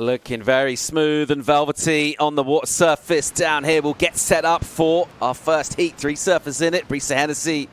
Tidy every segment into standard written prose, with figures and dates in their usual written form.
Looking very smooth and velvety on the water surface down here. We'll get set up for our first heat. 3 surfers in it. Brisa Hennessy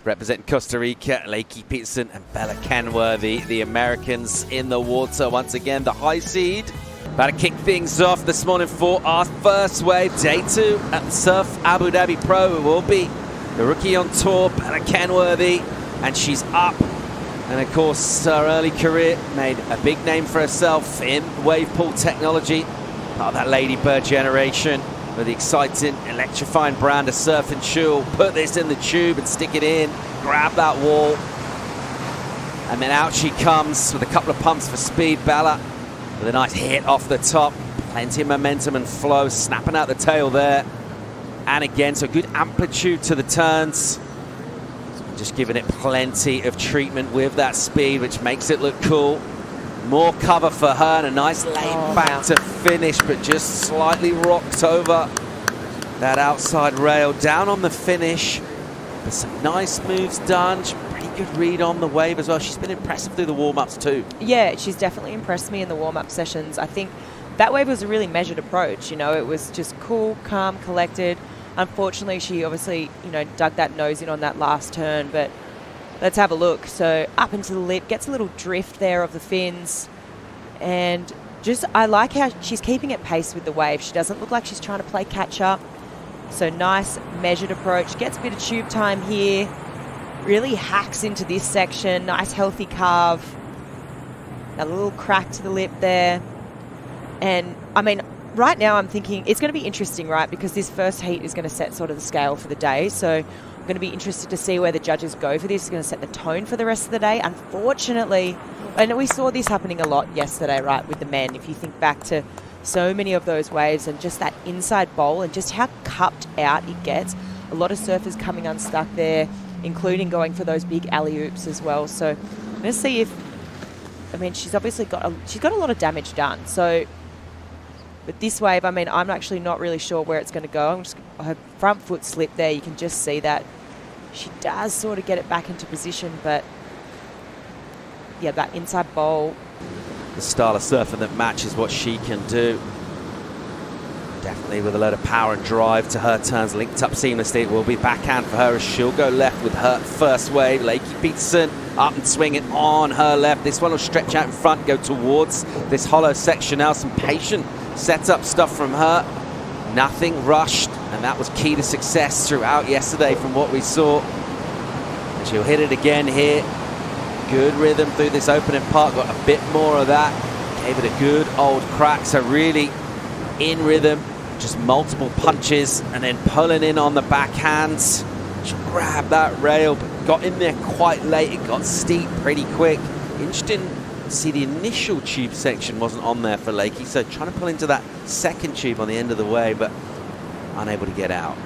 representing Costa Rica, Lakey Peterson and Bella Kenworthy, the Americans in the water. Once again, the high seed. About to kick things off this morning for our first wave. Day 2 at the Surf Abu Dhabi Pro. It will be the rookie on tour, Bella Kenworthy, and she's up. And of course, her early career made a big name for herself in wave pool technology. Part of that Ladybird generation with the exciting, electrifying brand of Surf and Chill. Put this in the tube and stick it in, grab that wall. And then out she comes with a couple of pumps for speed. Bella with a nice hit off the top. Plenty of momentum and flow, snapping out the tail there. And again, so good amplitude to the turns. Just giving it plenty of treatment with that speed, which makes it look cool. More cover for her and a nice laid back to finish, but just slightly rocked over that outside rail. Down on the finish, but some nice moves done. Pretty good read on the wave as well. She's been impressive through the warm-ups too. Yeah, she's definitely impressed me in the warm-up sessions. I think that wave was a really measured approach. You know, it was just cool, calm, collected. Unfortunately, she obviously, dug that nose in on that last turn, but let's have a look. So up into the lip, gets a little drift there of the fins, and just, I like how she's keeping it pace with the wave. She doesn't look like she's trying to play catch up. So nice measured approach, gets a bit of tube time here, really hacks into this section, nice healthy carve, a little crack to the lip there. And I mean, right now I'm thinking it's going to be interesting, right? Because this first heat is going to set sort of the scale for the day. So I'm going to be interested to see where the judges go for this. It's going to set the tone for the rest of the day. Unfortunately, and we saw this happening a lot yesterday, right, with the men. If you think back to so many of those waves and just that inside bowl and just how cupped out it gets. A lot of surfers coming unstuck there, including going for those big alley-oops as well. So I'm going to see if, I mean, she's obviously got a lot of damage done. So but this wave, I mean, I'm actually not really sure where it's going to go. Her front foot slip there, you can just see that she does sort of get it back into position, but yeah, that inside bowl. The style of surfing that matches what she can do. Definitely with a lot of power and drive to her turns, linked up seamlessly. It will be backhand for her as she'll go left with her first wave. Lakey Peterson up and swinging on her left. This one will stretch out in front, go towards this hollow section now. Some patient set-up stuff from her. Nothing rushed, and that was key to success throughout yesterday from what we saw. And she'll hit it again here. Good rhythm through this opening part. Got a bit more of that. Gave it a good old crack. So really in rhythm, just multiple punches and then pulling in on the backhands. She grabbed that rail, but got in there quite late. It got steep pretty quick. Interesting to see the initial tube section wasn't on there for Lakey, so trying to pull into that second tube on the end of the wave, but unable to get out.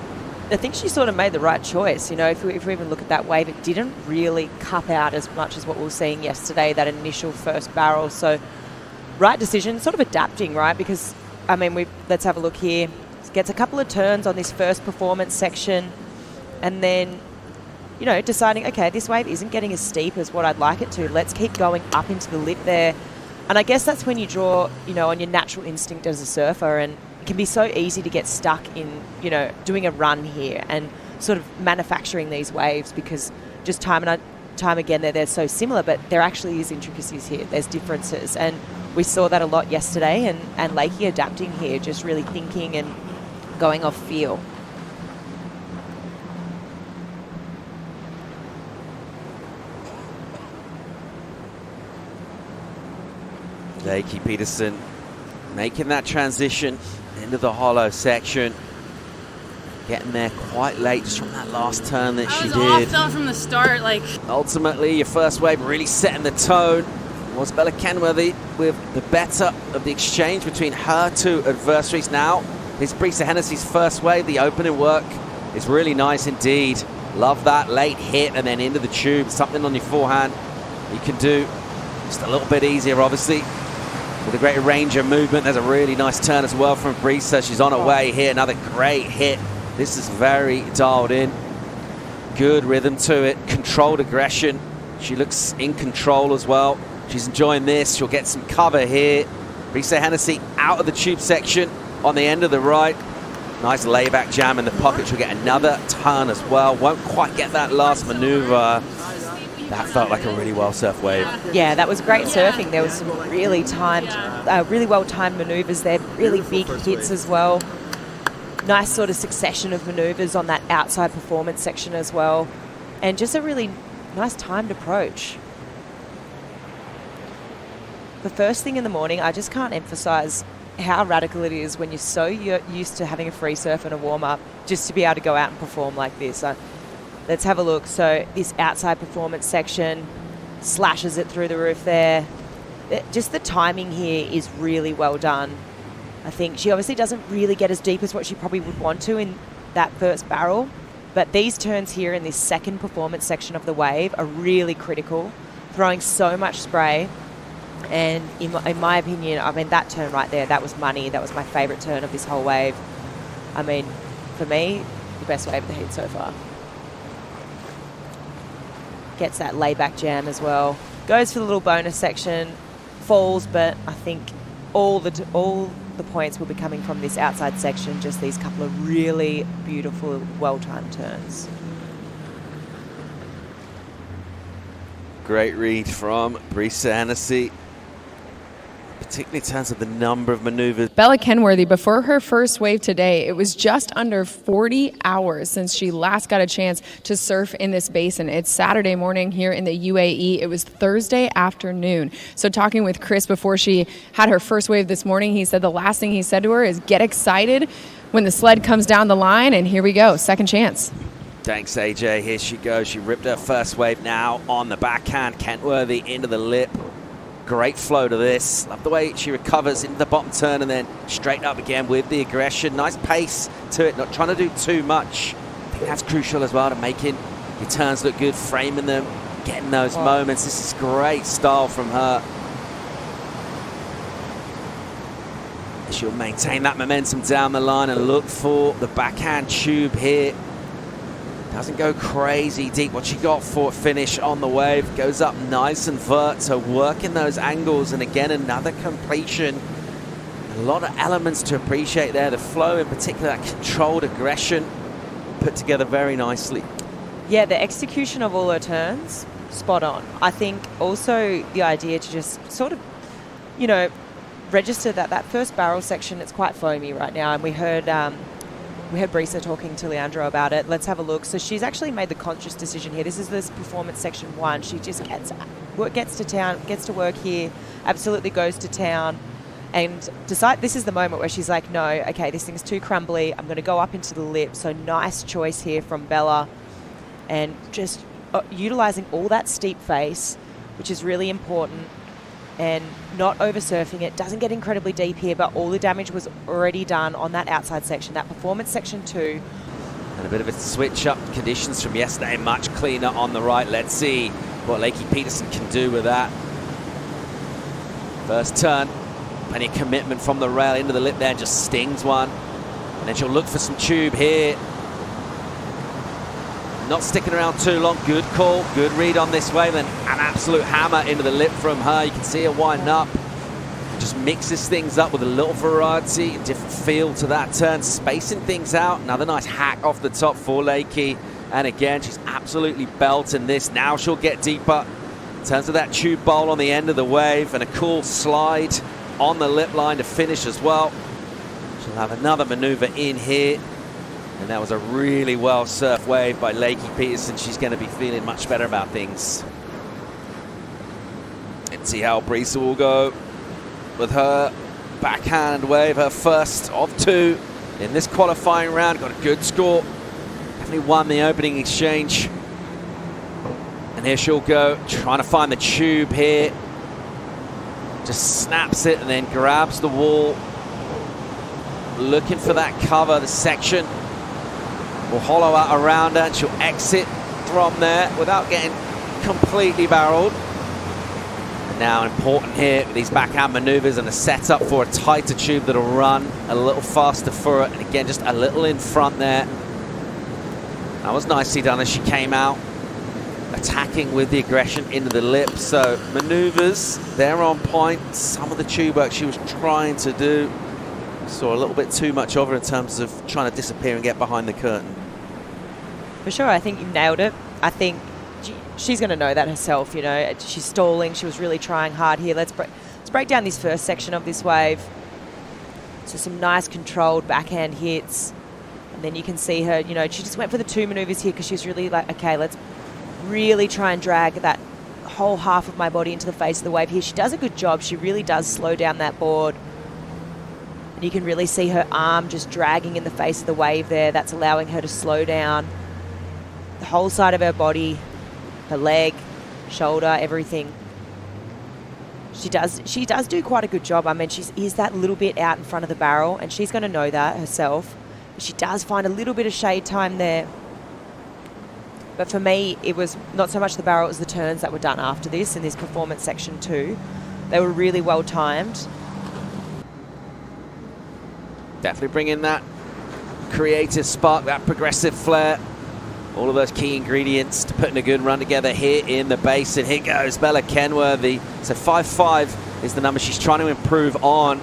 I think she sort of made the right choice. If we even look at that wave, it didn't really cup out as much as what we were seeing yesterday, that initial first barrel. So right decision, sort of adapting, right? Because, I mean, let's have a look here. Gets a couple of turns on this first performance section, and then, deciding, okay, this wave isn't getting as steep as what I'd like it to. Let's keep going up into the lip there. And I guess that's when you draw, on your natural instinct as a surfer, and it can be so easy to get stuck in, doing a run here and sort of manufacturing these waves, because just time and time again, they're so similar, but there actually is intricacies here. There's differences. And we saw that a lot yesterday, and Lakey adapting here, just really thinking and going off feel. Lakey Peterson making that transition into the hollow section. Getting there quite late just from that last turn that she did. I was off though from the start. Ultimately, your first wave really setting the tone was Bella Kenworthy with the better of the exchange between her two adversaries. Now, it's Brisa Hennessy's first wave. The opening work is really nice indeed. Love that late hit and then into the tube. Something on your forehand you can do just a little bit easier, obviously. With a greater range of movement. There's a really nice turn as well from Brisa. She's on her way here. Another great hit. This is very dialed in. Good rhythm to it. Controlled aggression. She looks in control as well. She's enjoying this. She'll get some cover here. Brisa Hennessy out of the tube section on the end of the right. Nice layback jam in the pocket. She'll get another turn as well. Won't quite get that last maneuver. That felt like a really well-surfed wave. Yeah, that was great surfing. There was some really well-timed maneuvers there, really big hits as well. Nice sort of succession of maneuvers on that outside performance section as well. And just a really nice timed approach. The first thing in the morning, I just can't emphasize how radical it is when you're so used to having a free surf and a warm-up just to be able to go out and perform like this. Let's have a look. So this outside performance section slashes it through the roof there. Just the timing here is really well done. I think she obviously doesn't really get as deep as what she probably would want to in that first barrel, but these turns here in this second performance section of the wave are really critical, throwing so much spray. And in my opinion, I mean, that turn right there, that was money. That was my favourite turn of this whole wave. I mean, for me, the best wave of the heat so far. Gets that layback jam as well. Goes for the little bonus section, falls, but I think all the points will be coming from this outside section, just these couple of really beautiful, well-timed turns. Great read from Brisa Hennessy, particularly in terms of the number of maneuvers. Bella Kenworthy, before her first wave today, it was just under 40 hours since she last got a chance to surf in this basin. It's Saturday morning here in the UAE. It was Thursday afternoon. So talking with Chris before she had her first wave this morning, he said the last thing he said to her is get excited when the sled comes down the line, and here we go, second chance. Thanks, AJ. Here she goes. She ripped her first wave now on the backhand. Kenworthy into the lip. Great flow to this. Love the way she recovers into the bottom turn and then straight up again with the aggression. Nice pace to it, not trying to do too much. I think that's crucial as well to making your turns look good, framing them, getting those moments. This is great style from her. She'll maintain that momentum down the line and look for the backhand tube here. Doesn't go crazy deep. What she got for finish on the wave goes up nice and vert, so working those angles, and again another completion. A lot of elements to appreciate there. The flow in particular, that controlled aggression put together very nicely. Yeah, the execution of all her turns, spot on. I think also the idea to just sort of, you know, register that first barrel section, it's quite foamy right now, and we heard Brisa talking to Leandro about it. Let's have a look. So she's actually made the conscious decision here. This is this performance section 1. She just gets to town, gets to work here, absolutely goes to town, and decide this is the moment where she's like, no, okay, this thing's too crumbly. I'm going to go up into the lip. So nice choice here from Bella, and just utilizing all that steep face, which is really important, and not over surfing it. Doesn't get incredibly deep here, but all the damage was already done on that outside section, that performance section 2. And a bit of a switch up conditions from yesterday, much cleaner on the right. Let's see what Lakey Peterson can do with that. First turn, plenty of commitment from the rail into the lip there, just stings one. And then she'll look for some tube here. Not sticking around too long. Good call, good read on this wave, and an absolute hammer into the lip from her. You can see her winding up. Just mixes things up with a little variety, a different feel to that turn, spacing things out. Another nice hack off the top for Lakey. And again, she's absolutely belting this. Now she'll get deeper. In terms of that tube bowl on the end of the wave, and a cool slide on the lip line to finish as well. She'll have another maneuver in here. And that was a really well-surfed wave by Lakey Peterson. She's going to be feeling much better about things. Let's see how Brisa will go with her backhand wave, her first of 2 in this qualifying round. Got a good score. Definitely won the opening exchange. And here she'll go, trying to find the tube here. Just snaps it and then grabs the wall. Looking for that cover, the section. Will hollow out around her, and she'll exit from there without getting completely barreled. And now important here with these backhand maneuvers and a setup for a tighter tube that'll run a little faster for her. And again, just a little in front there. That was nicely done as she came out. attacking with the aggression into the lip. So maneuvers, they're on point. Some of the tube work she was trying to do, saw a little bit too much of her in terms of trying to disappear and get behind the curtain. For sure, I think you nailed it. I think she's going to know that herself, you know. She's stalling. She was really trying hard here. Let's break down this first section of this wave. So some nice controlled backhand hits. And then you can see her, you know, she just went for the 2 maneuvers here because she was really like, okay, let's really try and drag that whole half of my body into the face of the wave here. She does a good job. She really does slow down that board. And you can really see her arm just dragging in the face of the wave there. That's allowing her to slow down the whole side of her body, her leg, shoulder, everything. She does do quite a good job. I mean, she is that little bit out in front of the barrel, and she's going to know that herself. But she does find a little bit of shade time there. But for me, it was not so much the barrel, it was the turns that were done after this in this performance section too. They were really well timed. Definitely bringing that creative spark, that progressive flair. All of those key ingredients to putting a good run together here in the base. And here goes Bella Kenworthy. So 5.5 is the number she's trying to improve on.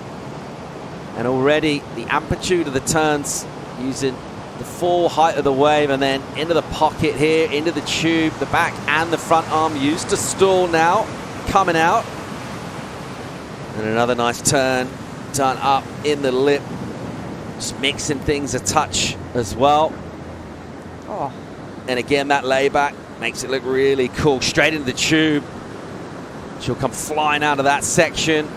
And already the amplitude of the turns using the full height of the wave and then into the pocket here, into the tube, the back and the front arm used to stall now, coming out. And another nice turn done up in the lip. Just mixing things a touch as well. Oh. And again, that layback makes it look really cool. Straight into the tube. She'll come flying out of that section.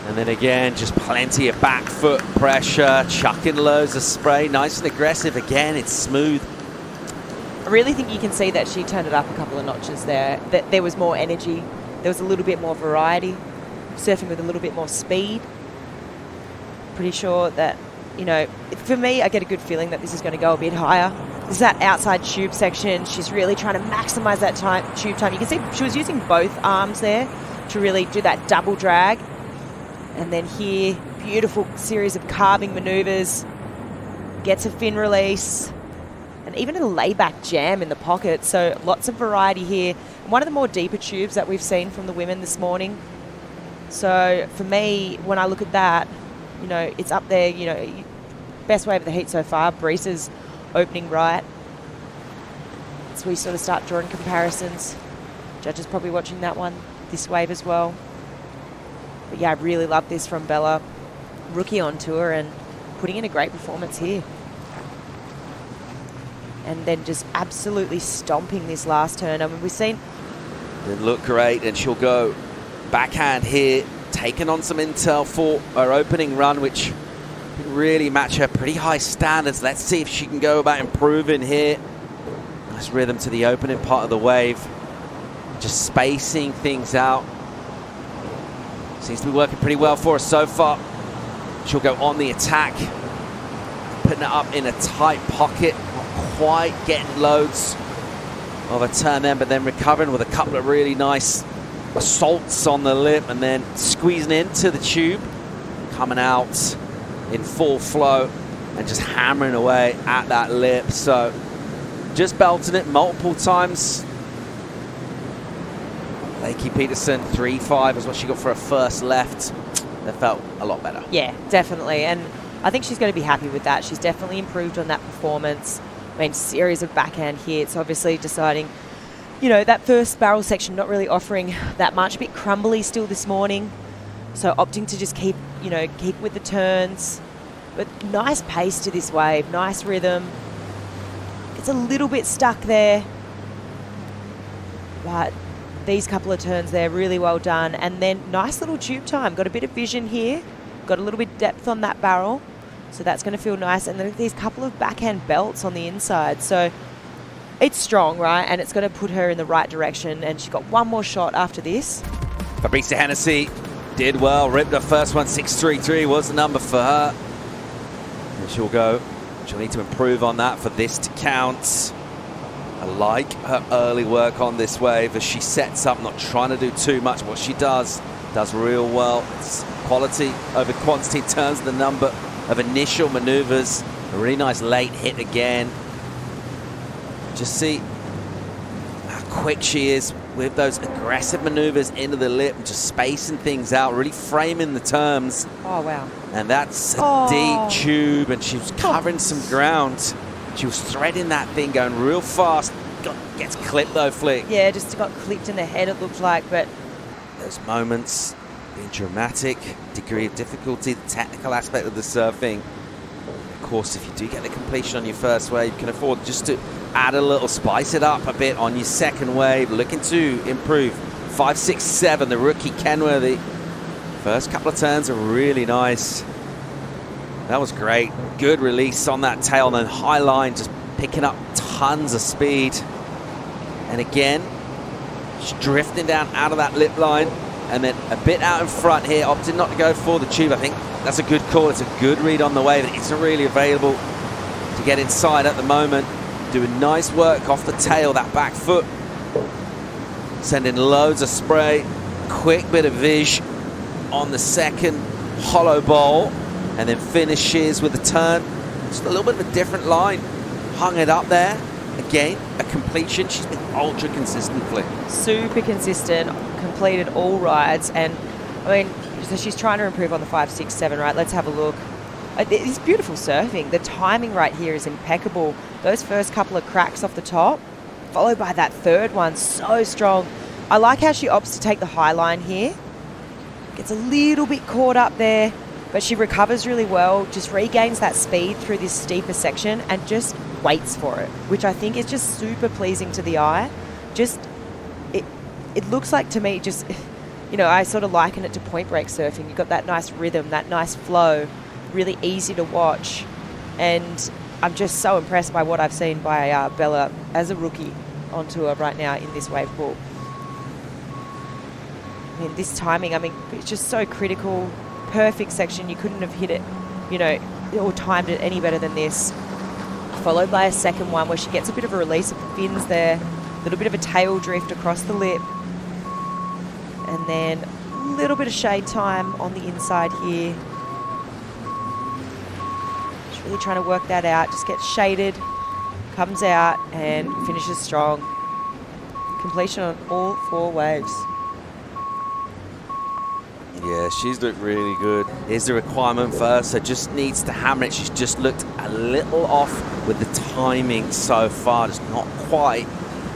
And then again, just plenty of back foot pressure, chucking loads of spray. Nice and aggressive. Again, it's smooth. I really think you can see that she turned it up a couple of notches there. That there was more energy. There was a little bit more variety. Surfing with a little bit more speed. Pretty sure that, you know, for me, I get a good feeling that this is going to go a bit higher. This is that outside tube section. She's really trying to maximize that tube time. You can see she was using both arms there to really do that double drag. And then here, beautiful series of carving maneuvers. Gets a fin release. And even a layback jam in the pocket. So lots of variety here. And one of the more deeper tubes that we've seen from the women this morning. So for me, when I look at that, you know, it's up there, you know, best wave of the heat so far. Brisa's opening right. So we sort of start drawing comparisons. Judges probably watching that one, this wave as well. But yeah, I really love this from Bella. Rookie on tour and putting in a great performance here. And then just absolutely stomping this last turn. I mean, we've seen... Didn't look great, and she'll go backhand here, taking on some intel for her opening run, which really match her pretty high standards. Let's see if she can go about improving here. Nice rhythm to the opening part of the wave. Just spacing things out. Seems to be working pretty well for her so far. She'll go on the attack. Putting it up in a tight pocket. Not quite getting loads of a turn then, but then recovering with a couple of really nice assaults on the lip and then squeezing into the tube. Coming out in full flow and just hammering away at that lip. So just belting it multiple times. Lakey Peterson, 3.5 is what she got for her first left. That felt a lot better. Yeah, definitely. And I think she's going to be happy with that. She's definitely improved on that performance. I mean, series of backhand hits, obviously deciding, you know, that first barrel section not really offering that much. A bit crumbly still this morning. So opting to just keep with the turns. But nice pace to this wave, nice rhythm. It's a little bit stuck there. But these couple of turns there, really well done. And then nice little tube time. Got a bit of vision here. Got a little bit of depth on that barrel. So that's going to feel nice. And then these couple of backhand belts on the inside. So it's strong, right? And it's going to put her in the right direction. And she got one more shot after this. Brisa Hennessy did well. Ripped her first one. 6.33 was the number for her. And she'll need to improve on that for this to count. I like her early work on this wave as she sets up, not trying to do too much. What she does real well. It's quality over quantity, turns the number of initial maneuvers. A really nice late hit again. Just see how quick she is with those aggressive maneuvers into the lip and just spacing things out, really framing the turns. Oh, wow. And that's a deep tube, and she was covering some ground. She was threading that thing, going real fast. Gets clipped though, Flick. Yeah, just got clipped in the head, it looked like, but... Those moments, being dramatic, degree of difficulty, the technical aspect of the surfing. Of course, if you do get the completion on your first wave, you can afford just to add a little, spice it up a bit on your second wave, looking to improve. 5, 6, 7, the rookie Kenworthy. First couple of turns are really nice. That was great. Good release on that tail, and then high line, just picking up tons of speed. And again, just drifting down out of that lip line, and then a bit out in front here, opted not to go for the tube. I think that's a good call. It's a good read on the wave. It isn't really available to get inside at the moment. Doing nice work off the tail, that back foot. Sending loads of spray. Quick bit of vish on the second hollow bowl, and then finishes with a turn. Just a little bit of a different line. Hung it up there. Again, a completion. She's been ultra consistently. Super consistent, completed all rides, and I mean, so she's trying to improve on the 5, 6, 7, right? Let's have a look. It's beautiful surfing. The timing right here is impeccable. Those first couple of cracks off the top, followed by that third one, so strong. I like how she opts to take the high line here. Gets a little bit caught up there, but she recovers really well, just regains that speed through this steeper section and just waits for it, which I think is just super pleasing to the eye. Just, it looks like to me just, you know, I sort of liken it to point break surfing. You've got that nice rhythm, that nice flow, really easy to watch. And I'm just so impressed by what I've seen by Bella as a rookie on tour right now in this wave pool. I mean, this timing, I mean, it's just so critical. Perfect section. You couldn't have hit it, you know, or timed it any better than this. Followed by a second one where she gets a bit of a release of the fins there. A little bit of a tail drift across the lip. And then a little bit of shade time on the inside here. She's really trying to work that out. Just gets shaded, comes out, and finishes strong. Completion on all 4 waves. Yeah, she's looked really good. Here's the requirement for her, so just needs to hammer it. She's just looked a little off with the timing so far, just not quite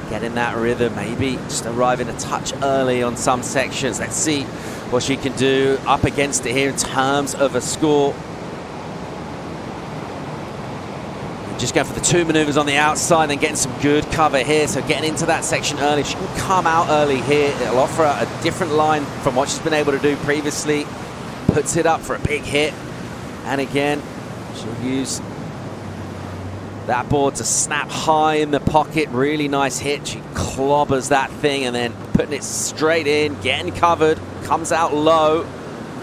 getting that rhythm. Maybe just arriving a touch early on some sections. Let's see what she can do up against it here in terms of a score. Just going for the 2 maneuvers on the outside and getting some good cover here. So getting into that section early. If she can come out early here, it'll offer her a different line from what she's been able to do previously. Puts it up for a big hit. And again, she'll use that board to snap high in the pocket. Really nice hit. She clobbers that thing and then putting it straight in, getting covered, comes out low.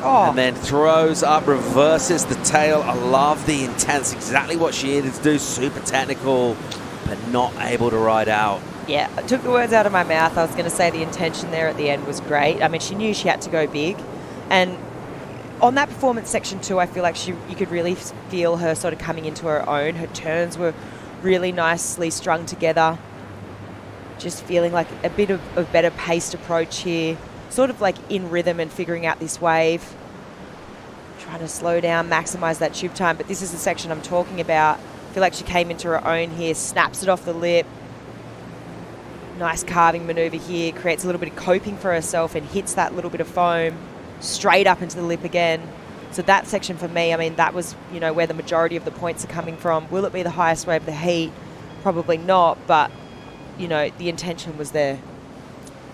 And then throws up, reverses the tail. I love the intense, exactly what she needed to do. Super technical, but not able to ride out. Yeah, I took the words out of my mouth. I was going to say the intention there at the end was great. I mean, she knew she had to go big. And on that performance section too, I feel like you could really feel her sort of coming into her own. Her turns were really nicely strung together. Just feeling like a bit of a better paced approach here. Sort of like in rhythm and figuring out this wave. Trying to slow down, maximize that tube time. But this is the section I'm talking about. I feel like she came into her own here, snaps it off the lip. Nice carving maneuver here, creates a little bit of coping for herself and hits that little bit of foam straight up into the lip again. So that section for me, I mean, that was, you know, where the majority of the points are coming from. Will it be the highest wave of the heat? Probably not, but, you know, the intention was there.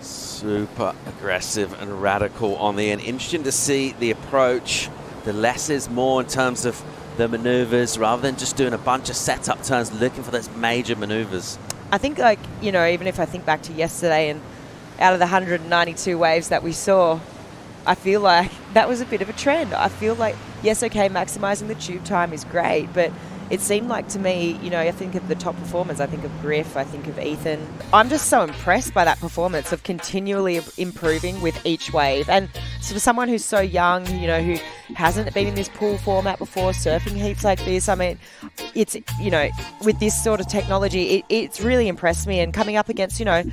Super aggressive and radical on the end. Interesting to see the approach. The less is more in terms of the maneuvers, rather than just doing a bunch of setup turns, looking for those major maneuvers. I think, like, you know, even if I think back to yesterday and out of the 192 waves that we saw, I feel like that was a bit of a trend. I feel like, yes, okay, maximizing the tube time is great, but it seemed like to me, you know, I think of the top performers, I think of Griff, I think of Ethan. I'm just so impressed by that performance of continually improving with each wave. And so for someone who's so young, you know, who hasn't been in this pool format before, surfing heats like this, I mean, it's, you know, with this sort of technology, it's really impressed me. And coming up against, you know,